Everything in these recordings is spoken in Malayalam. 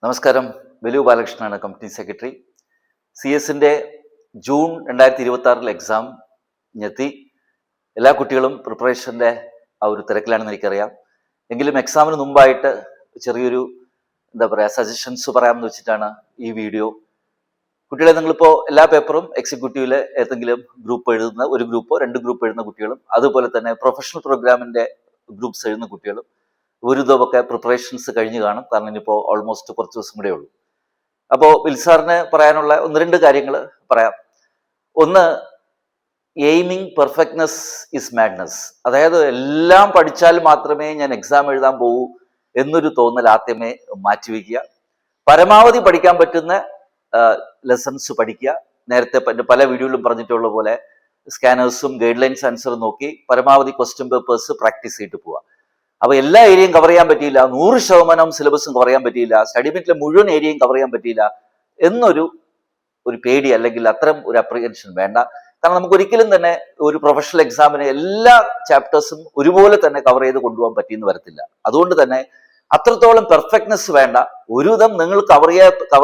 നമസ്കാരം. Velu ബാലകൃഷ്ണനാണ്, company secretary. സി എസിൻ്റെ ജൂൺ 2026 എക്സാം ഞെത്തി. എല്ലാ കുട്ടികളും പ്രിപ്പറേഷൻ്റെ ആ ഒരു തിരക്കിലാണെന്ന് എനിക്കറിയാം. എങ്കിലും എക്സാമിന് മുമ്പായിട്ട് ചെറിയൊരു സജഷൻസ് പറയാമെന്ന് വെച്ചിട്ടാണ് ഈ വീഡിയോ. കുട്ടികളെ, നിങ്ങളിപ്പോൾ എല്ലാ പേപ്പറും എക്സിക്യൂട്ടീവിൽ ഏതെങ്കിലും ഗ്രൂപ്പ് എഴുതുന്ന ഒരു ഗ്രൂപ്പോ 2 ഗ്രൂപ്പ് എഴുതുന്ന കുട്ടികളും, അതുപോലെ തന്നെ പ്രൊഫഷണൽ പ്രോഗ്രാമിൻ്റെ ഗ്രൂപ്പ്സ് എഴുതുന്ന കുട്ടികളും ഒരു ഇതൊക്കെ പ്രിപ്പറേഷൻസ് കഴിഞ്ഞ് കാണും. കാരണം ഇനിയിപ്പോൾ ഓൾമോസ്റ്റ് കുറച്ച് ദിവസം കൂടെ ഉള്ളൂ. അപ്പോൾ വിൽസാറിന് പറയാനുള്ള 1-2 കാര്യങ്ങൾ പറയാം. ഒന്ന്, എയിമിങ് പെർഫെക്റ്റ്നെസ് ഇസ് മാഡ്നസ്. അതായത് എല്ലാം പഠിച്ചാൽ മാത്രമേ ഞാൻ എക്സാം എഴുതാൻ പോകൂ എന്നൊരു തോന്നൽ ആദ്യമേ മാറ്റിവെക്കുക. പരമാവധി പഠിക്കാൻ പറ്റുന്ന ലെസൺസ് പഠിക്കുക. നേരത്തെ പല വീഡിയോയിലും പറഞ്ഞിട്ടുള്ള പോലെ സ്കാനേഴ്സും ഗൈഡ് ലൈൻസ് ആൻസറും നോക്കി പരമാവധി ക്വസ്റ്റ്യൻ പേപ്പേഴ്സ് പ്രാക്ടീസ് ചെയ്തിട്ട് പോവുക. അപ്പൊ എല്ലാ ഏരിയയും കവർ ചെയ്യാൻ പറ്റിയില്ല, 100% സിലബസും കവർ ചെയ്യാൻ പറ്റിയില്ല, സ്റ്റഡി മെറ്റിലെ മുഴുവൻ ഏരിയയും കവർ ചെയ്യാൻ പറ്റിയില്ല എന്നൊരു പേടി അല്ലെങ്കിൽ അത്തരം ഒരു അപ്രിഹെൻഷൻ വേണ്ട. കാരണം നമുക്ക് ഒരിക്കലും തന്നെ ഒരു പ്രൊഫഷണൽ എക്സാമിന് എല്ലാ ചാപ്റ്റേഴ്സും ഒരുപോലെ തന്നെ കവർ ചെയ്ത് കൊണ്ടുപോകാൻ പറ്റിയെന്ന് വരത്തില്ല. അതുകൊണ്ട് തന്നെ അത്രത്തോളം പെർഫെക്റ്റ്നെസ് വേണ്ട. ഒരുവിധം നിങ്ങൾ കവർ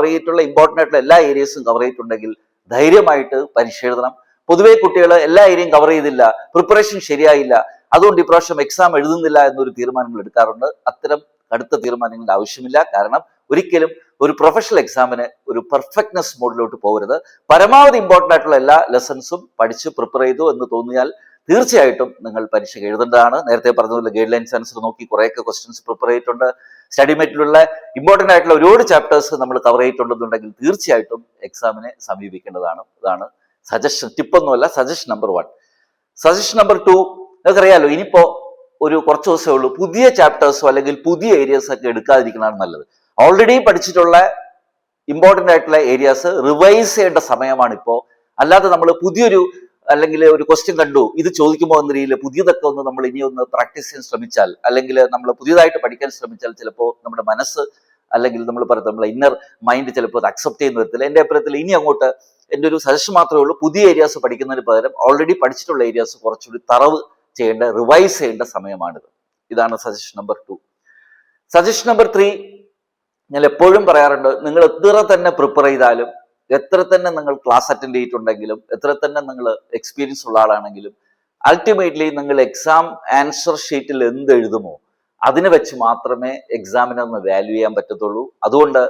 ചെയ്തിട്ടുള്ള ഇമ്പോർട്ടൻ്റ് ആയിട്ടുള്ള എല്ലാ ഏരിയസും കവർ ചെയ്തിട്ടുണ്ടെങ്കിൽ ധൈര്യമായിട്ട് പരീക്ഷ എഴുതണം. പൊതുവേ കുട്ടികൾ എല്ലാ ഏരിയയും കവർ ചെയ്തില്ല, പ്രിപ്പറേഷൻ ശരിയായില്ല, അതുകൊണ്ട് ഇപ്രാവശ്യം എക്സാം എഴുതുന്നില്ല എന്നൊരു തീരുമാനങ്ങൾ എടുക്കാറുണ്ട്. അത്തരം കടുത്ത തീരുമാനങ്ങളുടെ ആവശ്യമില്ല. കാരണം ഒരിക്കലും ഒരു പ്രൊഫഷണൽ എക്സാമിന് ഒരു പെർഫെക്റ്റ്നെസ് മോഡിലോട്ട് പോകരുത്. പരമാവധി ഇമ്പോർട്ടൻ്റ് ആയിട്ടുള്ള എല്ലാ ലെസൺസും പഠിച്ച് പ്രിപ്പയർ ചെയ്തു എന്ന് തോന്നിയാൽ തീർച്ചയായിട്ടും നിങ്ങൾ പരീക്ഷ എഴുതേണ്ടതാണ്. നേരത്തെ പറഞ്ഞതുപോലെ ഗൈഡ് ലൈൻസ് ആൻസർ നോക്കി കുറേയൊക്കെ ക്വസ്റ്റ്യൻസ് പ്രിപ്പയർ ചെയ്തിട്ടുണ്ട്. സ്റ്റഡി മെറ്റിലുള്ള ഇമ്പോർട്ടൻ്റ് ആയിട്ടുള്ള ഒരുപാട് ചാപ്റ്റേഴ്സ് നമ്മൾ കവർ ചെയ്തിട്ടുണ്ടെന്നുണ്ടെങ്കിൽ തീർച്ചയായിട്ടും എക്സാമിനെ സമീപിക്കേണ്ടതാണ്. ഇതാണ് സജഷൻ, ടിപ്പൊന്നുമല്ല, സജഷൻ നമ്പർ 1. സജഷൻ നമ്പർ 2, നിങ്ങൾക്കറിയാലോ ഇനിയിപ്പോ ഒരു കുറച്ച് ദിവസമേ ഉള്ളൂ. പുതിയ ചാപ്റ്റേഴ്സോ അല്ലെങ്കിൽ പുതിയ ഏരിയാസ് ഒക്കെ എടുക്കാതിരിക്കുന്നതാണ് നല്ലത്. ഓൾറെഡി പഠിച്ചിട്ടുള്ള ഇമ്പോർട്ടൻ്റ് ആയിട്ടുള്ള ഏരിയാസ് റിവൈസ് ചെയ്യേണ്ട സമയമാണ് ഇപ്പോൾ. അല്ലാതെ നമ്മൾ പുതിയൊരു അല്ലെങ്കിൽ ഒരു ക്വസ്റ്റ്യൻ കണ്ടു, ഇത് ചോദിക്കുമ്പോൾ എന്ന രീതിയിൽ പുതിയതൊക്കെ ഒന്ന് നമ്മൾ ഇനി ഒന്ന് പ്രാക്ടീസ് ചെയ്യാൻ ശ്രമിച്ചാൽ, അല്ലെങ്കിൽ നമ്മൾ പുതിയതായിട്ട് പഠിക്കാൻ ശ്രമിച്ചാൽ ചിലപ്പോൾ നമ്മുടെ മനസ്സ് അല്ലെങ്കിൽ നമ്മളെ ഇന്നർ മൈൻഡ് ചിലപ്പോൾ അത് അക്സെപ്റ്റ് ചെയ്യുന്ന വരത്തില്ല. എൻ്റെ അഭിപ്രായത്തിൽ ഇനി അങ്ങോട്ട് എൻ്റെ ഒരു സജഷൻ മാത്രമേ ഉള്ളൂ, പുതിയ ഏരിയാസ് പഠിക്കുന്നതിന് പകരം ഓൾറെഡി പഠിച്ചിട്ടുള്ള ഏരിയാസ് കുറച്ചുകൂടി തറവ് ചെയ്യേണ്ട, റിവൈസ് ചെയ്യേണ്ട സമയമാണിത്. ഇതാണ് സജഷൻ നമ്പർ 2. സജഷൻ നമ്പർ 3, ഞാൻ എപ്പോഴും പറയാറുണ്ട്, നിങ്ങൾ എത്ര തന്നെ പ്രിപ്പയർ ചെയ്താലും, എത്ര തന്നെ നിങ്ങൾ ക്ലാസ് അറ്റൻഡ് ചെയ്തിട്ടുണ്ടെങ്കിലും, എത്ര തന്നെ നിങ്ങൾ എക്സ്പീരിയൻസ് ഉള്ള ആളാണെങ്കിലും, അൾട്ടിമേറ്റ്ലി നിങ്ങൾ എക്സാം ആൻസർ ഷീറ്റിൽ എന്ത് എഴുതുമോ അതിനെ വെച്ച് മാത്രമേ എക്സാമിനെ ഒന്ന് വാല്യൂ ചെയ്യാൻ പറ്റത്തുള്ളൂ. അതുകൊണ്ട്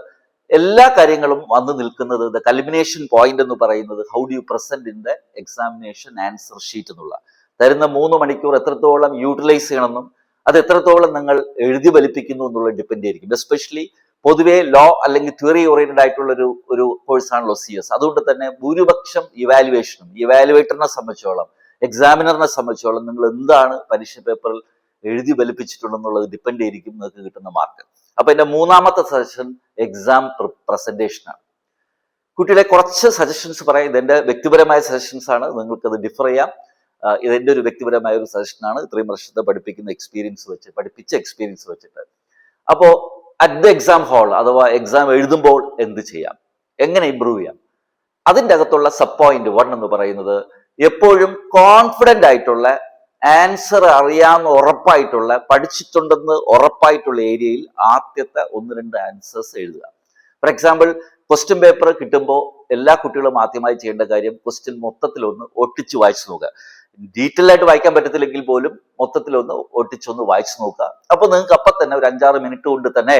എല്ലാ കാര്യങ്ങളും വന്നു നിൽക്കുന്നത് ദ കൾമിനേഷൻ പോയിന്റ് എന്ന് പറയുന്നത് how do you present in the examination answer sheet എന്നുള്ള. തരുന്ന 3 മണിക്കൂർ എത്രത്തോളം യൂട്ടിലൈസ് ചെയ്യണമെന്നും അത് എത്രത്തോളം നിങ്ങൾ എഴുതി ഫലിപ്പിക്കുന്നു എന്നുള്ളത് ഡിപ്പെൻഡ് ചെയ്തിരിക്കും. എസ്പെഷ്യലി പൊതുവേ ലോ അല്ലെങ്കിൽ തിയറി ഓറിയന്റഡ് ആയിട്ടുള്ള ഒരു കോഴ്സാണല്ലോ CS. അതുകൊണ്ട് തന്നെ ഭൂരിപക്ഷം ഇവാലുവേറ്ററിനെ സംബന്ധിച്ചോളം, എക്സാമിനറിനെ സംബന്ധിച്ചോളം നിങ്ങൾ എന്താണ് പരീക്ഷ പേപ്പറിൽ എഴുതി ഫലിപ്പിച്ചിട്ടുണ്ടെന്നുള്ളത് ഡിപ്പെൻഡ് ചെയ്തിരിക്കും നിങ്ങൾക്ക് കിട്ടുന്ന മാർക്ക്. അപ്പൊ എന്റെ 3ാമത്തെ സജഷൻ എക്സാം പ്രസന്റേഷനാണ്. കുട്ടികളെ, കുറച്ച് സജഷൻസ് പറയാം. ഇതെന്റെ വ്യക്തിപരമായ സജഷൻസ് ആണ്, നിങ്ങൾക്കത് ഡിഫർ ചെയ്യാം. ഇതെന്റെ ഒരു വ്യക്തിപരമായ ഒരു സജഷനാണ്, ഇത്രയും വർഷത്തെ പഠിപ്പിച്ച എക്സ്പീരിയൻസ് വെച്ചിട്ട്. അപ്പോ അറ്റ് ദ എക്സാം ഹാൾ അഥവാ എക്സാം എഴുതുമ്പോൾ എന്ത് ചെയ്യാം, എങ്ങനെ ഇമ്പ്രൂവ് ചെയ്യാം, അതിൻ്റെ അകത്തുള്ള സബ് പോയിന്റ് 1 എന്ന് പറയുന്നത് എപ്പോഴും കോൺഫിഡന്റ് ആയിട്ടുള്ള, ആൻസർ അറിയാമെന്ന് ഉറപ്പായിട്ടുള്ള, പഠിച്ചിട്ടുണ്ടെന്ന് ഉറപ്പായിട്ടുള്ള ഏരിയയിൽ ആദ്യത്തെ 1-2 ആൻസേഴ്സ് എഴുതുക. ഫോർ എക്സാമ്പിൾ, ക്വസ്റ്റ്യൻ പേപ്പർ കിട്ടുമ്പോൾ എല്ലാ കുട്ടികളും ആദ്യമായി ചെയ്യേണ്ട കാര്യം ക്വസ്റ്റ്യൻ മൊത്തത്തിലൊന്ന് ഒട്ടിച്ച് വായിച്ചു നോക്കുക. ഡീറ്റെയിൽ ആയിട്ട് വായിക്കാൻ പറ്റത്തില്ലെങ്കിൽ പോലും മൊത്തത്തിലൊന്ന് ഒട്ടിച്ചൊന്ന് വായിച്ചു നോക്കുക. അപ്പൊ നിങ്ങൾക്ക് അപ്പം തന്നെ ഒരു 5-6 മിനിറ്റ് കൊണ്ട് തന്നെ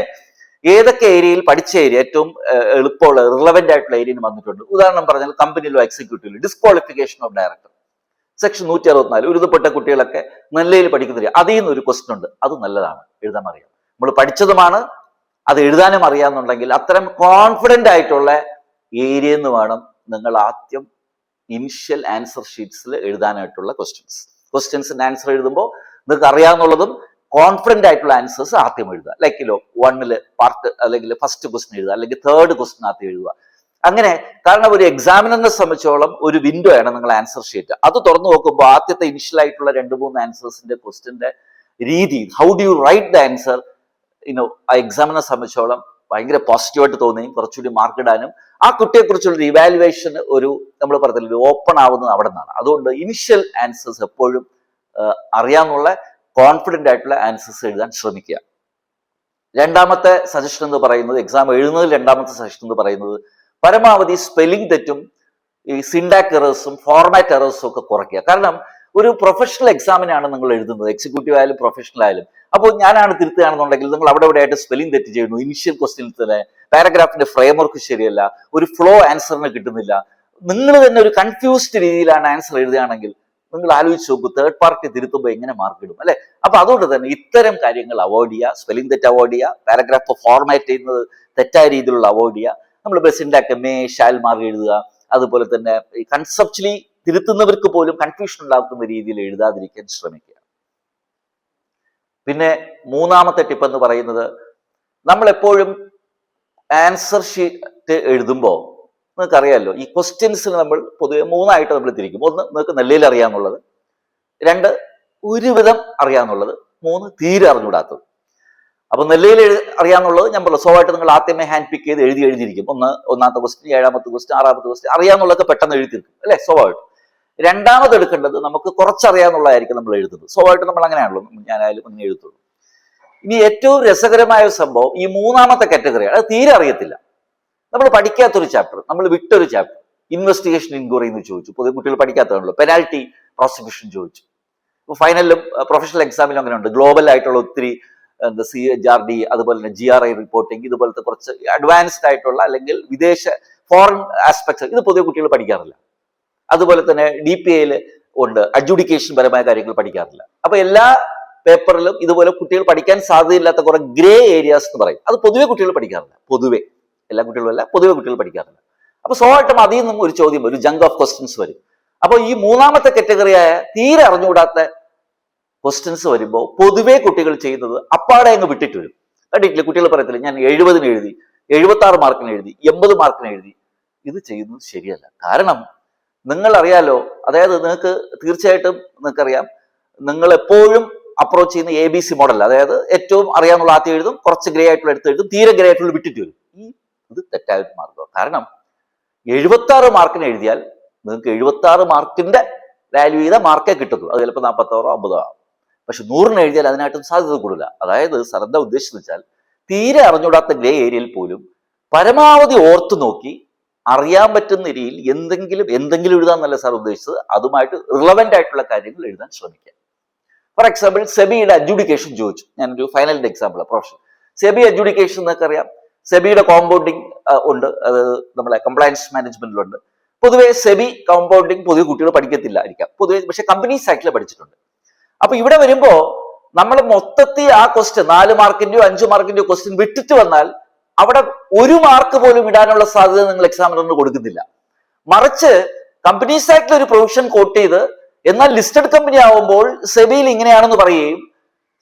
ഏതൊക്കെ ഏരിയയിൽ പഠിച്ച ഏരിയ ഏറ്റവും എളുപ്പമുള്ള റിലവന്റ് ആയിട്ടുള്ള ഏരിയയിൽ വന്നിട്ടുണ്ട്. ഉദാഹരണം പറഞ്ഞാൽ കമ്പനിയിലോ എക്സിക്യൂട്ടീവിലോ ഡിസ്ക്വാളിഫിക്കേഷൻ ഓഫ് ഡയറക്ടർ സെക്ഷൻ 164 ഉരുതപ്പെട്ട കുട്ടികളൊക്കെ നല്ലയിൽ പഠിക്കുന്നില്ല, അതിൽ നിന്ന് ഒരു ക്വസ്റ്റ്യൻ ഉണ്ട്, അത് നല്ലതാണ്, എഴുതാൻ അറിയാം, നമ്മൾ പഠിച്ചതുമാണ്, അത് എഴുതാനും അറിയാമെന്നുണ്ടെങ്കിൽ അത്തരം കോൺഫിഡന്റ് ആയിട്ടുള്ള ഏരിയ എന്ന് വേണം നിങ്ങൾ ആദ്യം ഇനിഷ്യൽ ആൻസർ ഷീറ്റ്സിൽ എഴുതാനായിട്ടുള്ള ക്വസ്റ്റ്യൻസിന്റെ ആൻസർ എഴുതുമ്പോൾ നിങ്ങൾക്ക് അറിയാവുന്നുള്ളതും കോൺഫിഡന്റ് ആയിട്ടുള്ള ആൻസേഴ്സ് ആദ്യം എഴുതുക. ലൈക്ക് 1 പാർട്ട് അല്ലെങ്കിൽ ഫസ്റ്റ് ക്വസ്റ്റ്യൻ എഴുതുക, അല്ലെങ്കിൽ 3rd ക്വസ്റ്റ്യൻ ആദ്യം എഴുതുക. അങ്ങനെ, കാരണം ഒരു എക്സാമിനറിനെ സംബന്ധിച്ചോളം ഒരു വിൻഡോ ആണ് നിങ്ങൾ ആൻസർ ഷീറ്റ്. അത് തുറന്നു നോക്കുമ്പോൾ ആദ്യത്തെ ഇനിഷ്യൽ ആയിട്ടുള്ള 2-3 ആൻസേഴ്സിന്റെ ക്വസ്റ്റ്യന്റെ രീതി, how do you write the answer, ആ എക്സാമിനെ സംബന്ധിച്ചോളം ഭയങ്കര പോസിറ്റീവായിട്ട് തോന്നുകയും കുറച്ചുകൂടി മാർക്ക് ഇടാനും ആ കുട്ടിയെക്കുറിച്ചുള്ള ഇവാലുവേഷൻ നമ്മൾ പറഞ്ഞില്ല ഓപ്പൺ ആവുന്നത് അവിടെ നിന്നാണ്. അതുകൊണ്ട് ഇനിഷ്യൽ ആൻസേഴ്സ് എപ്പോഴും അറിയാവുന്ന കോൺഫിഡന്റ് ആയിട്ടുള്ള ആൻസേഴ്സ് എഴുതാൻ ശ്രമിക്കുക. രണ്ടാമത്തെ സജഷൻ എന്ന് പറയുന്നത്, എക്സാം എഴുതുന്നതിൽ രണ്ടാമത്തെ സജഷൻ എന്ന് പറയുന്നത്, പരമാവധി സ്പെല്ലിംഗ് തെറ്റും ഈ സിൻഡാക് എറേഴ്സും ഫോർമാറ്റ് എറേഴ്സും ഒക്കെ കുറയ്ക്കുക. കാരണം ഒരു പ്രൊഫഷണൽ എക്സാമിനാണ് നിങ്ങൾ എഴുതുന്നത്, എക്സിക്യൂട്ടീവ് ആയാലും പ്രൊഫഷണൽ ആയാലും. അപ്പോൾ ഞാനാണ് തിരുത്തുകയാണെന്നുണ്ടെങ്കിൽ നിങ്ങൾ അവിടെ ആയിട്ട് സ്പെല്ലിംഗ് തെറ്റ് ചെയ്യുന്നു. ഇനിഷ്യൽ ക്വസ്റ്റ്യനിൽ തന്നെ പാരഗ്രാഫിന്റെ ഫ്രെയിംവർക്ക് ശരിയല്ല, ഒരു ഫ്ലോ ആൻസറിന് കിട്ടുന്നില്ല. നിങ്ങൾ തന്നെ ഒരു കൺഫ്യൂസ്ഡ് രീതിയിലാണ് ആൻസർ എഴുതുകയാണെങ്കിൽ നിങ്ങൾ ആലോചിച്ച് നോക്കൂ, തേർഡ് പാർട്ടി തിരുത്തുമ്പോൾ എങ്ങനെ മാർക്ക് ഇടും, അല്ലെ? അപ്പൊ അതുകൊണ്ട് തന്നെ ഇത്തരം കാര്യങ്ങൾ അവോയ്ഡ് ചെയ്യുക, സ്പെല്ലിംഗ് തെറ്റ് അവോയ്ഡ് ചെയ്യുക, പാരഗ്രാഫ് ഫോർമാറ്റ് ചെയ്യുന്നത് തെറ്റായ രീതിയിലുള്ള അവോയ്ഡ് ചെയ്യുക. നമ്മൾ സിൻഡാക് മേ ഷാൽ മാർക്ക് എഴുതുക. അതുപോലെ തന്നെ ഈ കൺസെപ്ച്വലി തിരുത്തുന്നവർക്ക് പോലും കൺഫ്യൂഷൻ ഉണ്ടാക്കുന്ന രീതിയിൽ എഴുതാതിരിക്കാൻ ശ്രമിക്കുക. പിന്നെ മൂന്നാമത്തെ ടിപ്പ് എന്ന് പറയുന്നത്, നമ്മൾ എപ്പോഴും ആൻസർ ഷീറ്റ് എഴുതുമ്പോൾ നിങ്ങൾക്കറിയാമല്ലോ, ഈ ക്വസ്റ്റ്യൻസിന് നമ്മൾ പൊതുവെ മൂന്നായിട്ട് നമ്മൾ തിരിക്കും. ഒന്ന്, നിങ്ങൾക്ക് നെല്ലിൽ അറിയാന്നുള്ളത്; രണ്ട്, ഒരുവിധം അറിയാന്നുള്ളത്; മൂന്ന്, തീരെ അറിഞ്ഞുകൂടാത്തത്. അപ്പൊ നെല്ലയിൽ അറിയാന്നുള്ളത് ഞാൻ പറഞ്ഞു, സ്വാഭാവികമായിട്ട് നിങ്ങൾ ആദ്യമേ ഹാൻഡ് പിക്ക് ചെയ്ത് എഴുതിയിരിക്കും. ഒന്നാമത്തെ ക്വസ്റ്റ്യൻ, ഏഴാമത്തെ ക്വസ്റ്റ്യൻ, ആറാമത്തെ ക്വസ്റ്റ്യൻ അറിയാന്നുള്ളതൊക്കെ പെട്ടെന്ന് എഴുതിയിരിക്കും, അല്ലെ? സ്വാഭാവികമായിട്ട്. രണ്ടാമത് എടുക്കേണ്ടത്, നമുക്ക് കുറച്ചറിയാന്നുള്ളതായിരിക്കും നമ്മൾ എഴുതുന്നത്. സ്വാഭാവികമായിട്ട് നമ്മൾ അങ്ങനെയാണല്ലോ, ഞാനായാലും അങ്ങനെ എഴുതുള്ളൂ. ഇനി ഏറ്റവും രസകരമായ ഒരു സംഭവം ഈ മൂന്നാമത്തെ കാറ്റഗറിയാണ്. അത് തീരെ അറിയത്തില്ല, നമ്മൾ പഠിക്കാത്തൊരു ചാപ്റ്റർ, നമ്മൾ വിട്ടൊരു ചാപ്റ്റർ. ഇൻവെസ്റ്റിഗേഷൻ ഇൻക്വയറി എന്ന് ചോദിച്ചു, പൊതുവെ കുട്ടികൾ പഠിക്കാത്തതാണല്ലോ. പെനാൽറ്റി പ്രോസിക്യൂഷൻ ചോദിച്ചു. ഫൈനലിലും പ്രൊഫഷണൽ എക്സാമിലും അങ്ങനെ ഉണ്ട്. ഗ്ലോബൽ ആയിട്ടുള്ള ഒത്തിരി CHRD, അതുപോലെ തന്നെ GRI റിപ്പോർട്ടിംഗ്, ഇതുപോലത്തെ കുറച്ച് അഡ്വാൻസ്ഡ് ആയിട്ടുള്ള അല്ലെങ്കിൽ വിദേശ ഫോറിൻ ആസ്പെക്ട്സ്, ഇത് പൊതുവെ കുട്ടികൾ പഠിക്കാറില്ല. അതുപോലെ തന്നെ DPAയിൽ ഉണ്ട്, അഡ്ജുഡിക്കേഷൻ പരമായ കാര്യങ്ങൾ പഠിക്കാറില്ല. അപ്പൊ എല്ലാ പേപ്പറിലും ഇതുപോലെ കുട്ടികൾ പഠിക്കാൻ സാധ്യതയില്ലാത്ത കുറെ ഗ്രേ ഏരിയാസ് എന്ന് പറയും, അത് പൊതുവെ കുട്ടികൾ പഠിക്കാറില്ല. പൊതുവെ എല്ലാ കുട്ടികളും അല്ല, പൊതുവെ കുട്ടികൾ പഠിക്കാറില്ല. അപ്പൊ സ്വാഭാവികമായിട്ടും അതിൽ നിന്നും ഒരു ചോദ്യം, ഒരു ജങ്ക് ഓഫ് ക്വസ്റ്റ്യൻസ് വരും. അപ്പോൾ ഈ മൂന്നാമത്തെ കാറ്റഗറിയായ തീരെ അറിഞ്ഞുകൂടാത്ത ക്വസ്റ്റ്യൻസ് വരുമ്പോൾ പൊതുവെ കുട്ടികൾ ചെയ്യുന്നത് അപ്പാടെ അങ്ങ് വിട്ടിട്ട് വരും. കണ്ടിട്ടില്ല, കുട്ടികൾ പറയത്തില്ല ഞാൻ 70 എഴുതി, 76 മാർക്കിന് എഴുതി, 80 മാർക്കിന് എഴുതി. ഇത് ചെയ്യുന്നത് ശരിയല്ല. കാരണം നിങ്ങൾ അറിയാലോ, അതായത് നിങ്ങൾക്ക് തീർച്ചയായിട്ടും നിങ്ങൾക്കറിയാം, നിങ്ങൾ എപ്പോഴും അപ്രോച്ച് ചെയ്യുന്ന ABC മോഡൽ, അതായത് ഏറ്റവും അറിയാവുന്ന ആദ്യം എഴുതും, കുറച്ച് ഗ്രേ ആയിട്ടുള്ള എടുത്ത് എഴുതും, തീരെ ഗ്രേ ആയിട്ടുള്ള വിട്ടിട്ട് വരും. ഇത് തെറ്റായ ഒരു മാർഗമാണ്. കാരണം 76 മാർക്കിന് എഴുതിയാൽ നിങ്ങൾക്ക് 76 മാർക്കിന്റെ വാല്യൂ ചെയ്ത മാർക്കേ കിട്ടുള്ളൂ. അത് ചിലപ്പോൾ 46 ഓ 50 ആവും. പക്ഷെ 100 എഴുതിയാൽ അതിനായിട്ടും സാധ്യത കൂടുതല. അതായത് സാർ എന്താ ഉദ്ദേശിച്ചെന്ന് വെച്ചാൽ, തീരെ അറിഞ്ഞുകൂടാത്ത ഗ്രേ ഏരിയയിൽ പോലും പരമാവധി ഓർത്തു നോക്കി അറിയാൻ പറ്റുന്ന രീതിയിൽ എന്തെങ്കിലും എഴുതാന്നല്ല സാർ ഉദ്ദേശിച്ചത്, അതുമായിട്ട് റിലവന്റ് ആയിട്ടുള്ള കാര്യങ്ങൾ എഴുതാൻ ശ്രമിക്കുക. ഫോർ എക്സാമ്പിൾ, സെബിയുടെ അഡ്ജുഡിക്കേഷൻ ചോദിച്ചു. ഞാനൊരു ഫൈനലിന്റെ എക്സാമ്പിൾ, പ്രൊഫഷൻ സെബി അഡ്ജുഡിക്കേഷൻ എന്നൊക്കെ അറിയാം. സെബിയുടെ കോമ്പൗണ്ടിങ് ഉണ്ട്, അത് നമ്മളെ കംപ്ലയൻസ് മാനേജ്മെന്റിലുണ്ട്. പൊതുവെ സെബി കോമ്പൗണ്ടിങ് പൊതുവെ കുട്ടികൾ പഠിക്കത്തില്ലായിരിക്കാം പൊതുവെ, പക്ഷെ കമ്പനീസ് ആക്ടിൽ പഠിച്ചിട്ടുണ്ട്. അപ്പൊ ഇവിടെ വരുമ്പോ നമ്മൾ മൊത്തത്തിൽ ആ ക്വസ്റ്റ്യൻ 4 മാർക്കിന്റെയോ 5 മാർക്കിന്റെയോ ക്വസ്റ്റ്യൻ വിട്ടിട്ട് വന്നാൽ അവിടെ 1 മാർക്ക് പോലും ഇടാനുള്ള സാധ്യത നിങ്ങൾ എക്സാമിനറിന് കൊടുക്കുന്നില്ല. മറിച്ച് കമ്പനീസ് ആക്ടിൽ ഒരു പ്രൊവിഷൻ കോട്ട് ചെയ്ത്, എന്നാൽ ലിസ്റ്റഡ് കമ്പനി ആവുമ്പോൾ സെബിയിൽ ഇങ്ങനെയാണെന്ന് പറയുകയും,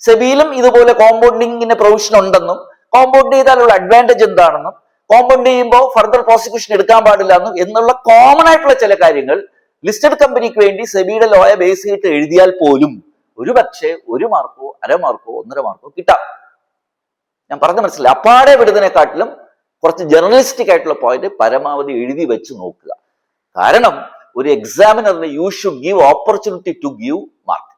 സെബിയിലും ഇതുപോലെ കോമ്പൗണ്ടിങ്ങിന്റെ പ്രൊവിഷൻ ഉണ്ടെന്നും, കോമ്പൗണ്ട് ചെയ്താലുള്ള അഡ്വാൻറ്റേജ് എന്താണെന്നും, കോമ്പൗണ്ട് ചെയ്യുമ്പോൾ ഫർദർ പ്രോസിക്യൂഷൻ എടുക്കാൻ പാടില്ല എന്നും എന്നുള്ള കോമൺ ആയിട്ടുള്ള ചില കാര്യങ്ങൾ ലിസ്റ്റഡ് കമ്പനിക്ക് വേണ്ടി സെബിയുടെ ലോയെ ബേസ് ചെയ്തിട്ട് എഴുതിയാൽ പോലും ഒരു പക്ഷേ 1 മാർക്കോ 1/2 മാർക്കോ 1.5 മാർക്കോ കിട്ടാം. ഞാൻ പറഞ്ഞ മനസ്സിലായി. അപ്പാടെ വിടുന്നതിനെക്കാട്ടിലും കുറച്ച് ജേർണലിസ്റ്റിക് ആയിട്ടുള്ള പോയിന്റ് പരമാവധി എഴുതി വെച്ച് നോക്കുക. കാരണം ഒരു എക്സാമിനറിന് you should give opportunity to give mark.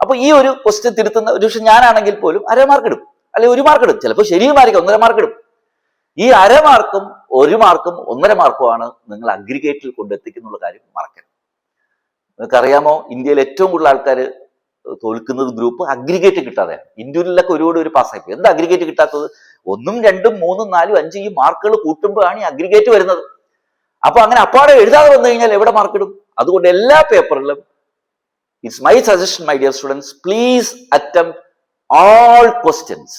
അപ്പൊ ഈ ഒരു ക്വസ്റ്റ്യൻ തിരുത്തുന്ന ഒരു പക്ഷെ ഞാനാണെങ്കിൽ പോലും 1/2 മാർക്ക് ഇടും, അല്ലെങ്കിൽ 1 മാർക്ക് ഇടും, ചിലപ്പോൾ ശരിയുമായിരിക്കും 1.5 മാർക്ക് ഇടും. ഈ 1/2 മാർക്കും 1 മാർക്കും 1.5 മാർക്കും ആണ് നിങ്ങൾ അഗ്രിഗേറ്റിൽ കൊണ്ടെത്തിക്കുന്നുള്ള കാര്യം മറക്കരുത്. നിങ്ങൾക്കറിയാമോ, ഇന്ത്യയിൽ ഏറ്റവും കൂടുതൽ ആൾക്കാർ തോൽക്കുന്നത് ഗ്രൂപ്പ് അഗ്രിഗേറ്റ് കിട്ടാതെയാണ്. ഇന്ത്യയിലൊക്കെ ഒരുപാട് പാസ്സായി. എന്താ അഗ്രിഗേറ്റ് കിട്ടാത്തത്? 1, 2, 3, 4, 5 ഈ മാർക്കുകൾ കൂട്ടുമ്പോഴാണ് ഈ അഗ്രിഗേറ്റ് വരുന്നത്. അപ്പൊ അങ്ങനെ അപ്പാടെ എഴുതാതെ വന്നു കഴിഞ്ഞാൽ എവിടെ മാർക്ക് ഇടും? അതുകൊണ്ട് എല്ലാ പേപ്പറിലും it's my suggestion, my dear students, please attempt all questions.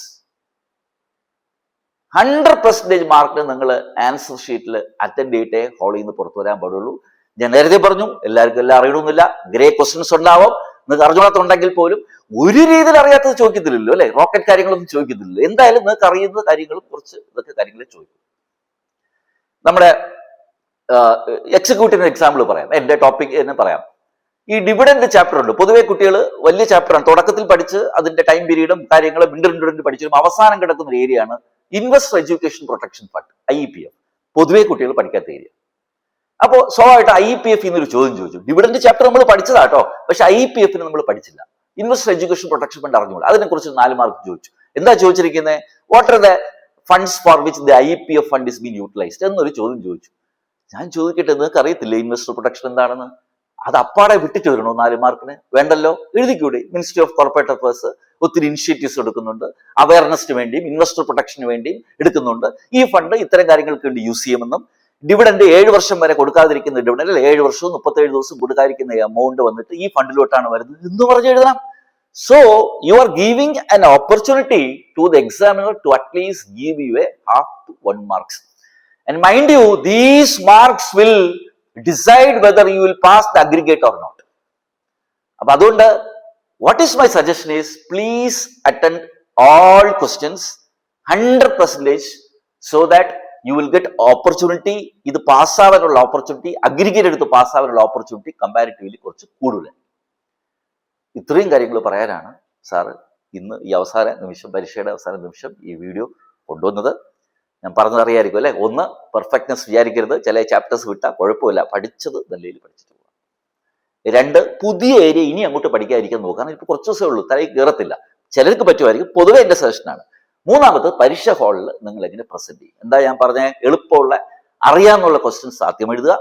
100% മാർക്കിന് നിങ്ങൾ ആൻസർ ഷീറ്റിൽ അറ്റൻഡ് ചെയ്തിട്ടേ ഹോളിൽ നിന്ന് പുറത്തു വരാൻ പാടുള്ളൂ. ഞാൻ നേരത്തെ പറഞ്ഞു, എല്ലാവർക്കും എല്ലാം അറിയണമെന്നില്ല. ഗ്രേ ക്വസ്റ്റ്യൻസ് ഉണ്ടാവും. നിങ്ങൾക്ക് അറിഞ്ഞോളത്തുണ്ടെങ്കിൽ പോലും ഒരു രീതിയിൽ അറിയാത്തത് ചോദിക്കത്തില്ലല്ലോ, അല്ലെ? റോക്കറ്റ് കാര്യങ്ങളൊന്നും ചോദിക്കത്തില്ലല്ലോ. എന്തായാലും നിങ്ങൾക്ക് അറിയുന്ന കാര്യങ്ങളും കുറച്ച് ഇതൊക്കെ കാര്യങ്ങളെ ചോദിക്കും. നമ്മുടെ എക്സിക്യൂട്ടീവ് എക്സാമ്പിൾ പറയാം, എന്റെ ടോപ്പിക് എന്ന് പറയാം. ഈ ഡിവിഡന്റ് ചാപ്റ്റർ ഉണ്ട്. പൊതുവെ കുട്ടികൾ വലിയ ചാപ്റ്ററാണ്, തുടക്കത്തിൽ പഠിച്ച് അതിന്റെ ടൈം പീരീഡും കാര്യങ്ങളും ഇൻഡിവിഡന്റ് പഠിച്ചു അവസാനം കിടക്കുന്ന ഒരു ഏരിയയാണ് investor education protection fund, IEPF. പൊതുവെ കുട്ടികൾ പഠിക്കാത്ത ഏരിയ. അപ്പോൾ സ്വാഭാവികമായിട്ട് IEPF എന്നൊരു ചോദ്യം ചോദിച്ചു. ഡിവിഡന്റ് ചാപ്റ്റർ നമ്മൾ പഠിച്ചതാട്ടോ, പക്ഷെ IEPF നമ്മൾ പഠിച്ചില്ല. ഇൻവെസ്റ്റർ എഡ്യൂക്കേഷൻ പ്രൊട്ടക്ഷൻ ഫണ്ട് അറിഞ്ഞുകൂടാ. അതിനെക്കുറിച്ച് 4 മാർക്ക് ചോദിച്ചു. എന്താ ചോദിച്ചിരിക്കുന്നത്? What are the funds four which the IPF fund is been utilised എന്നൊരു ചോദ്യം ചോദിച്ചു. ഞാൻ ചോദിക്കട്ടെ, നിങ്ങൾക്ക് അറിയത്തില്ലേ ഇൻവെസ്റ്റർ പ്രൊട്ടക്ഷൻ എന്താണെന്ന്? അത് അപ്പാടെ വിട്ടിട്ട് വരണോ 4 മാർക്കിന്? വേണ്ടല്ലോ, എഴുതിക്കൂടെ? മിനിസ്ട്രി ഓഫ് കോർപ്പറേറ്റ് അഫയേഴ്സ് ഒത്തിരി ഇനിഷ്യേറ്റീവ്സ് എടുക്കുന്നുണ്ട്, അവയർനെസ്സിന് വേണ്ടിയും ഇൻവെസ്റ്റർ പ്രൊട്ടക്ഷന് വേണ്ടിയും എടുക്കുന്നുണ്ട്. ഈ ഫണ്ട് ഇത്തരം കാര്യങ്ങൾക്ക് വേണ്ടി യൂസ് ചെയ്യുമെന്നും ഡിവിഡൻഡ് 7 വർഷം വരെ കൊടുക്കാതിരിക്കുന്ന ഡിവിഡൻഡ് 7 വർഷവും 37 ദിവസം കൊടുക്കാതിരിക്കുന്ന എമൗണ്ട് വന്നിട്ട് ഈ ഫണ്ടിലോട്ടാണ് വരുന്നത് എന്ന് പറഞ്ഞ് എഴുതണം. So you are giving an opportunity to the examiner to at least give you a half to 1 marks. And mind you, these marks will decide whether you will pass the aggregate or not. അപ്പൊ അതുകൊണ്ട് what is my suggestion is, please attend all questions 100% so that you will get opportunity. ഇത് പാസ്സാവാനുള്ള ഓപ്പർച്യൂണിറ്റി, അഗ്രിഗേറ്റ് എടുത്ത് പാസ്സാവാനുള്ള ഓപ്പർച്യൂണിറ്റി കമ്പാരിറ്റീവ്ലി കുറച്ച് കൂടുതൽ. ഇത്രയും കാര്യങ്ങൾ പറയാനാണ് സാറ് ഇന്ന് ഈ അവസാന നിമിഷം, പരീക്ഷയുടെ അവസാന നിമിഷം ഈ വീഡിയോ കൊണ്ടുവന്നത്. ഞാൻ പറഞ്ഞതറിയായിരിക്കും അല്ലെ? 1, പെർഫെക്റ്റ്നെസ് വിചാരിക്കരുത്. ചില ചാപ്റ്റേഴ്സ് വിട്ടാൽ കുഴപ്പമില്ല, പഠിച്ചത് നല്ല രീതിയിൽ പഠിച്ചിട്ട് പോകാം. 2, പുതിയ ഏരിയ ഇനി അങ്ങോട്ട് പഠിക്കാതിരിക്കാൻ നോക്കുക. കാരണം ഇപ്പോൾ കുറച്ച് ദിവസമേ ഉള്ളൂ, തലയിൽ കയറത്തില്ല. ചിലർക്ക് പറ്റുമായിരിക്കും, പൊതുവെ എൻ്റെ സജഷനാണ്. 3, പരീക്ഷ ഹാളിൽ നിങ്ങൾ എങ്ങനെ പ്രസന്റ് ചെയ്യും. എന്താ ഞാൻ പറഞ്ഞ, എളുപ്പമുള്ള അറിയാന്നുള്ള ക്വസ്റ്റ്യൻസ് ആദ്യം എഴുതുക,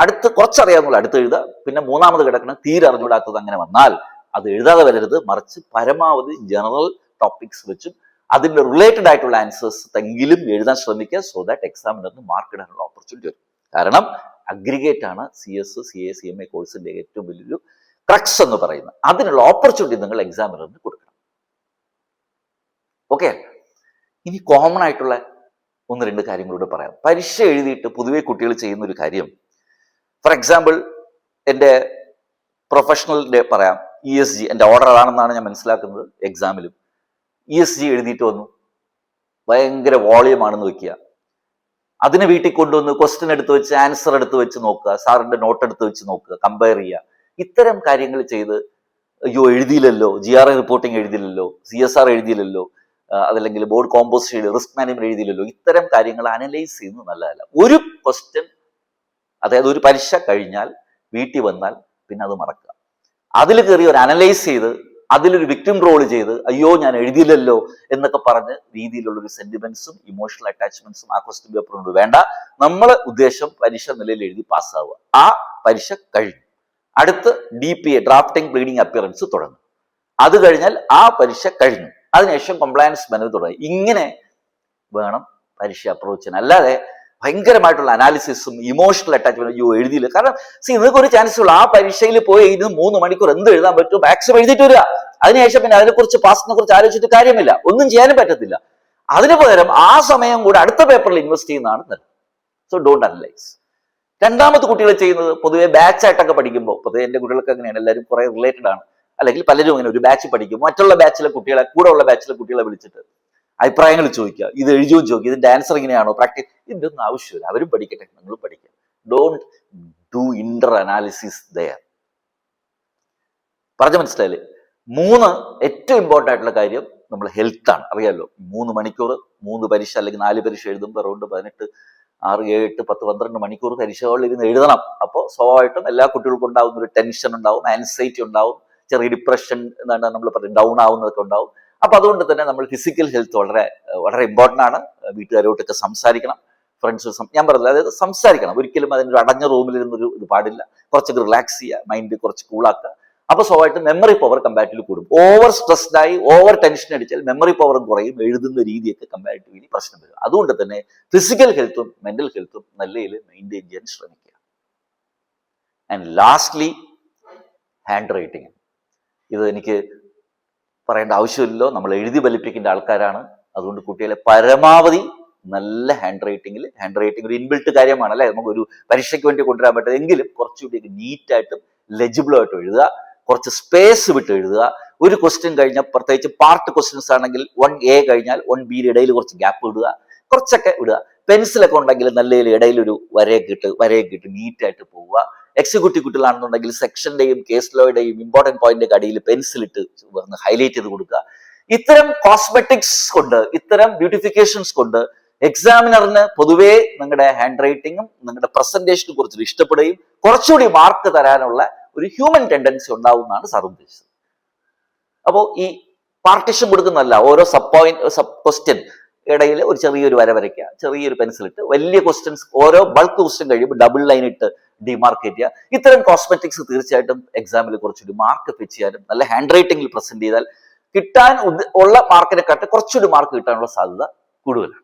അടുത്ത് കുറച്ചറിയാന്നുള്ള അടുത്ത് എഴുതുക, പിന്നെ 3ാമത് കിടക്കണം തീരെ അറിഞ്ഞുകൂടാത്തത്. അങ്ങനെ വന്നാൽ അത് എഴുതാതെ വരരുത്, മറിച്ച് പരമാവധി ജനറൽ ടോപ്പിക്സ് വെച്ചും അതിന്റെ റിലേറ്റഡ് ആയിട്ടുള്ള ആൻസേഴ്സ് എങ്കിലും എഴുതാൻ ശ്രമിക്കുക. സോ ദാറ്റ് എക്സാമിനറിന് മാർക്ക് ഇടാനുള്ള ഓപ്പർച്യൂണിറ്റി വരും. കാരണം അഗ്രിഗേറ്റ് ആണ് CS, CA, CMA കോഴ്സിന്റെ ഏറ്റവും വലിയൊരു ക്രക്സ് എന്ന് പറയുന്നത്. അതിനുള്ള ഓപ്പർച്യൂണിറ്റി നിങ്ങൾ എക്സാമിനറിന് കൊടുക്കണം. ഓക്കെ, ഇനി കോമൺ ആയിട്ടുള്ള 1-2 കാര്യങ്ങളോട് പറയാം. പരീക്ഷ എഴുതിയിട്ട് പൊതുവെ കുട്ടികൾ ചെയ്യുന്ന ഒരു കാര്യം, ഫോർ എക്സാമ്പിൾ എൻ്റെ പ്രൊഫഷണലിൻ്റെ പറയാം, ESG എൻ്റെ ഓർഡർ ആണെന്നാണ് ഞാൻ മനസ്സിലാക്കുന്നത്. എക്സാമിലും ESG എഴുതിയിട്ട് വന്നു, ഭയങ്കര വോളിയം ആണെന്ന് വെക്കുക. അതിനെ വീട്ടിൽ കൊണ്ടുവന്ന് ക്വസ്റ്റ്യൻ എടുത്ത് വെച്ച് ആൻസർ എടുത്ത് വെച്ച് നോക്കുക, സാറിന്റെ നോട്ട് എടുത്ത് വെച്ച് നോക്കുക, കമ്പയർ ചെയ്യുക. ഇത്തരം കാര്യങ്ങൾ ചെയ്ത് അയ്യോ എഴുതിയില്ലല്ലോ, GRI റിപ്പോർട്ടിംഗ് എഴുതിയില്ലല്ലോ, CSR എഴുതിയില്ലല്ലോ, അതല്ലെങ്കിൽ ബോർഡ് കോമ്പോസിഷൻ, റിസ്ക് മാനേജ്മെന്റ് എഴുതിയില്ലല്ലോ, ഇത്തരം കാര്യങ്ങൾ അനലൈസ് ചെയ്യുന്നത് നല്ലതല്ല. ഒരു ക്വസ്റ്റ്യൻ, അതായത് ഒരു പരീക്ഷ കഴിഞ്ഞാൽ വീട്ടിൽ വന്നാൽ പിന്നെ അത് മറക്കുക. അതിൽ കയറി ഒരു അനലൈസ് ചെയ്ത് അതിലൊരു വിക്ടിം റോൾ ചെയ്ത് അയ്യോ ഞാൻ എഴുതിയില്ലല്ലോ എന്നൊക്കെ പറഞ്ഞ് രീതിയിലുള്ള ഒരു സെന്റിമെന്റ്സും ഇമോഷണൽ അറ്റാച്ച്മെന്റ്സും ആ ക്വസ്റ്റ്യൻ പേപ്പറിനോട് വേണ്ട. നമ്മളെ ഉദ്ദേശം പരീക്ഷ നിലയിൽ എഴുതി പാസ്സാവുക. ആ പരീക്ഷ കഴിഞ്ഞു, അടുത്ത് DPA ഡ്രാഫ്റ്റിംഗ് പ്ലീഡിംഗ് അപ്പിയറൻസ് തുടങ്ങും. അത് കഴിഞ്ഞാൽ ആ പരീക്ഷ കഴിഞ്ഞു, അതിനുശേഷം കംപ്ലയൻസ് മാനേജ് തുടങ്ങി. ഇങ്ങനെ വേണം പരീക്ഷ അപ്രോച്ച് ചെയ്യാൻ. അല്ലാതെ ഭയങ്കരമായിട്ടുള്ള അനാലിസിസും ഇമോഷണൽ അറ്റാച്ച്മെന്റ് അയ്യോ എഴുതിയില്ല. കാരണം നിങ്ങൾക്ക് ഒരു ചാൻസ് ഉള്ളൂ, ആ പരീക്ഷയിൽ പോയി ഇരുന്ന് 3 മണിക്കൂർ എന്ത് എഴുതാൻ പറ്റുമോ മാക്സിമം എഴുതിയിട്ട് വരിക. അതിനുശേഷം പിന്നെ അതിനെക്കുറിച്ച് പാസിനെ കുറിച്ച് ആലോചിച്ചിട്ട് കാര്യമില്ല, ഒന്നും ചെയ്യാനും പറ്റത്തില്ല. അതിന് പകരം ആ സമയം കൂടെ അടുത്ത പേപ്പറിൽ ഇൻവെസ്റ്റ് ചെയ്യുന്നതാണ് നല്ലത്. So don't analyse. 2ാമത് കുട്ടികൾ ചെയ്യുന്നത്, പൊതുവെ ബാച്ചായിട്ടൊക്കെ പഠിക്കുമ്പോൾ, പൊതുവെ എൻ്റെ കുട്ടികൾക്ക് അങ്ങനെയാണ്, എല്ലാവരും കുറെ റിലേറ്റഡ് ആണ്, അല്ലെങ്കിൽ പലരും അങ്ങനെ ഒരു ബാച്ച് പഠിക്കും. മറ്റുള്ള ബാച്ചിലെ കുട്ടികളെ, കൂടെ ഉള്ള ബാച്ചിലെ കുട്ടികളെ വിളിച്ചിട്ട് അഭിപ്രായങ്ങൾ ചോദിക്കുക, ഇത് എഴുതിയോ ചോദിക്കുക, ഇതിന്റെ ആൻസർ ഇങ്ങനെയാണോ, പ്രാക്ടീസ്. ഇതിന്റെ ഒന്നും ആവശ്യമില്ല, അവരും പഠിക്കട്ടെ, നിങ്ങളും പഠിക്കാം. Don't do inter analysis there. പറഞ്ഞു മനസ്സിലായില്ലേ? 3 ഏറ്റവും ഇമ്പോർട്ടൻ്റ് ആയിട്ടുള്ള കാര്യം നമ്മൾ ഹെൽത്ത് ആണ്. അറിയാമല്ലോ, 3 മണിക്കൂർ 3 പരീക്ഷ അല്ലെങ്കിൽ 4 പരീക്ഷ എഴുതുമ്പോൾ അറൗണ്ട് 18, 6, 7, 8, 10, 12 മണിക്കൂർ പരീക്ഷകളിൽ ഇരുന്ന് എഴുതണം. അപ്പോൾ സ്വാഭാവികമായിട്ടും എല്ലാ കുട്ടികൾക്കും ഉണ്ടാവുന്ന ഒരു ടെൻഷൻ ഉണ്ടാവും, ആൻസൈറ്റി ഉണ്ടാവും, ചെറിയ ഡിപ്രഷൻ എന്താണ് നമ്മൾ പറയും ഡൗൺ ആവുന്നതൊക്കെ ഉണ്ടാവും. അപ്പൊ അതുകൊണ്ട് തന്നെ നമ്മൾ ഫിസിക്കൽ ഹെൽത്ത് വളരെ വളരെ ഇമ്പോർട്ടൻ്റ് ആണ്. വീട്ടുകാരോട്ടൊക്കെ സംസാരിക്കണം, ഫ്രണ്ട്സ്, ഞാൻ പറഞ്ഞില്ല, അതായത് സംസാരിക്കണം. ഒരിക്കലും അതിനൊരു അടഞ്ഞ റൂമിലിരുന്നൊരു ഇത് പാടില്ല. കുറച്ചൊക്കെ റിലാക്സ് ചെയ്യുക, മൈൻഡ് കുറച്ച് കൂളാക്കുക. അപ്പൊ സ്വാഭാവികമായിട്ടും മെമ്മറി പവർ കമ്പാരിറ്റീവ്ലി കൂടും. ഓവർ സ്ട്രെസ്ഡ് ആയി ഓവർ ടെൻഷൻ അടിച്ചാൽ മെമ്മറി പവറും കുറയും, എഴുതുന്ന രീതിയൊക്കെ കമ്പാരിറ്റീവ്ലി പ്രശ്നം വരും. അതുകൊണ്ട് തന്നെ ഫിസിക്കൽ ഹെൽത്തും മെന്റൽ ഹെൽത്തും നല്ല രീതിയിൽ മെയിൻറ്റെയിൻ ചെയ്യാൻ ശ്രമിക്കുക. And lastly, hand writing. ഇത് എനിക്ക് പറയേണ്ട ആവശ്യമില്ലല്ലോ, നമ്മൾ എഴുതി ഫലിപ്പിക്കേണ്ട ആൾക്കാരാണ്. അതുകൊണ്ട് കുട്ടികളെ പരമാവധി നല്ല ഹാൻഡ് റൈറ്റിംഗ് ഒരു ഇൻബിൽട്ട് കാര്യമാണ് അല്ലെ, നമുക്കൊരു പരീക്ഷയ്ക്ക് വേണ്ടി കൊണ്ടുവരാൻ പറ്റും. എങ്കിലും കുറച്ചുകൂടി നീറ്റായിട്ടും ലെജിബിളായിട്ടും എഴുതുക, കുറച്ച് സ്പേസ് വിട്ട് എഴുതുക. ഒരു ക്വസ്റ്റ്യൻ കഴിഞ്ഞാൽ, പ്രത്യേകിച്ച് പാർട്ട് ക്വസ്റ്റ്യൻസ് ആണെങ്കിൽ 1A കഴിഞ്ഞാൽ 1B ഇടയിൽ കുറച്ച് ഗ്യാപ്പ് ഇടുക, കുറച്ചൊക്കെ ഇടുക. പെൻസിലൊക്കെ ഉണ്ടെങ്കിൽ നല്ല ഇടയിലൊരു വരയൊക്കെ ഇട്ട് നീറ്റായിട്ട് പോവുക. എക്സിക്യൂട്ടീവ് കുട്ടികളാണെന്നുണ്ടെങ്കിൽ സെക്ഷന്റെയും കേസ് ലോയുടെയും ഇമ്പോർട്ടന്റ് പോയിന്റ് അടിയിൽ പെൻസിൽ ഇട്ട് ഹൈലൈറ്റ് ചെയ്ത് കൊടുക്കുക. ഇത്തരം കോസ്മെറ്റിക്സ് കൊണ്ട്, ഇത്തരം ബ്യൂട്ടിഫിക്കേഷൻസ് കൊണ്ട് എക്സാമിനറിന് പൊതുവേ നിങ്ങളുടെ ഹാൻഡ് റൈറ്റിങ്ങും നിങ്ങളുടെ പ്രസന്റേഷനും കുറിച്ച് ഇഷ്ടപ്പെടുകയും കുറച്ചുകൂടി മാർക്ക് തരാനുള്ള ഒരു ഹ്യൂമൻ ടെൻഡൻസി ഉണ്ടാവുന്നതാണ് സാർ ഉദ്ദേശിച്ചത്. അപ്പോൾ ഈ പാർട്ടിഷൻ കൊടുക്കുന്നതല്ല, ഓരോ സബ് ക്വസ്റ്റ്യൻ ഇടയിൽ ഒരു ചെറിയൊരു വര വരയ്ക്കുക, ചെറിയൊരു പെൻസിൽ ഇട്ട്, വലിയ ക്വസ്റ്റ്യൻസ് ഓരോ ബൾക്ക് ക്വസ്റ്റ്യൻ കഴിയുമ്പോൾ ഡബിൾ ലൈൻ ഇട്ട് ഡിമാർക്കേറ്റ് ചെയ്യുക. ഇത്തരം കോസ്മെറ്റിക്സ് തീർച്ചയായിട്ടും എക്സാമിൽ കുറച്ചുകൂടി മാർക്ക് ഫെച്ച് ചെയ്യാനും നല്ല ഹാൻഡ് റൈറ്റിംഗിൽ പ്രസന്റ് ചെയ്താൽ കിട്ടാൻ ഉള്ള മാർക്കിനെക്കാട്ട് കുറച്ചുകൂടി മാർക്ക് കിട്ടാനുള്ള സാധ്യത കൂടുതലാണ്.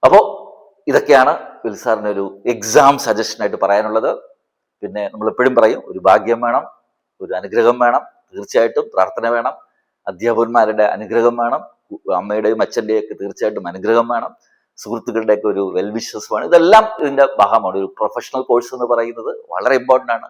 അപ്പോൾ ഇതൊക്കെയാണ് വിൽസാറിന് ഒരു എക്സാം സജഷനായിട്ട് പറയാനുള്ളത്. പിന്നെ നമ്മൾ എപ്പോഴും പറയും, ഒരു ഭാഗ്യം വേണം, ഒരു അനുഗ്രഹം വേണം, തീർച്ചയായിട്ടും പ്രാർത്ഥന വേണം, അധ്യാപകന്മാരുടെ അനുഗ്രഹം വേണം, അമ്മയുടെയും അച്ഛൻ്റെയും ഒക്കെ തീർച്ചയായിട്ടും അനുഗ്രഹം വേണം, സുഹൃത്തുക്കളുടെയൊക്കെ ഒരു വെൽവിഷസ് വേണം. ഇതെല്ലാം ഇതിന്റെ ഭാഗമാണ്. ഒരു പ്രൊഫഷണൽ കോഴ്സ് എന്ന് പറയുന്നത് വളരെ ഇമ്പോർട്ടൻ്റ് ആണ്.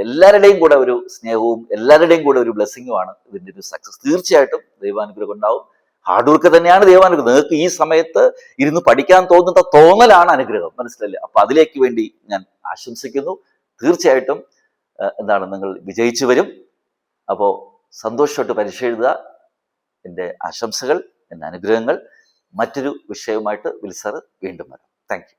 എല്ലാവരുടെയും കൂടെ ഒരു സ്നേഹവും എല്ലാവരുടെയും കൂടെ ഒരു ബ്ലെസ്സിങ്ങുമാണ് ഇതിന്റെ ഒരു സക്സസ്. തീർച്ചയായിട്ടും ദൈവാനുഗ്രഹം ഉണ്ടാവും. ഹാർഡ് വർക്ക് തന്നെയാണ് ദൈവാനുഗ്രഹം. നിങ്ങൾക്ക് ഈ സമയത്ത് ഇരുന്ന് പഠിക്കാൻ തോന്നുന്ന തോന്നലാണ് അനുഗ്രഹം, മനസ്സിലല്ലേ? അപ്പൊ അതിലേക്ക് വേണ്ടി ഞാൻ ആശംസിക്കുന്നു. തീർച്ചയായിട്ടും നിങ്ങൾ വിജയിച്ചു വരും. അപ്പോൾ സന്തോഷമായിട്ട് പരീക്ഷ എഴുതുക. എൻ്റെ ആശംസകൾ, എൻ്റെ അനുഗ്രഹങ്ങൾ. മറ്റൊരു വിഷയവുമായിട്ട് വിൽസാർ വീണ്ടും വരാം. Thank you.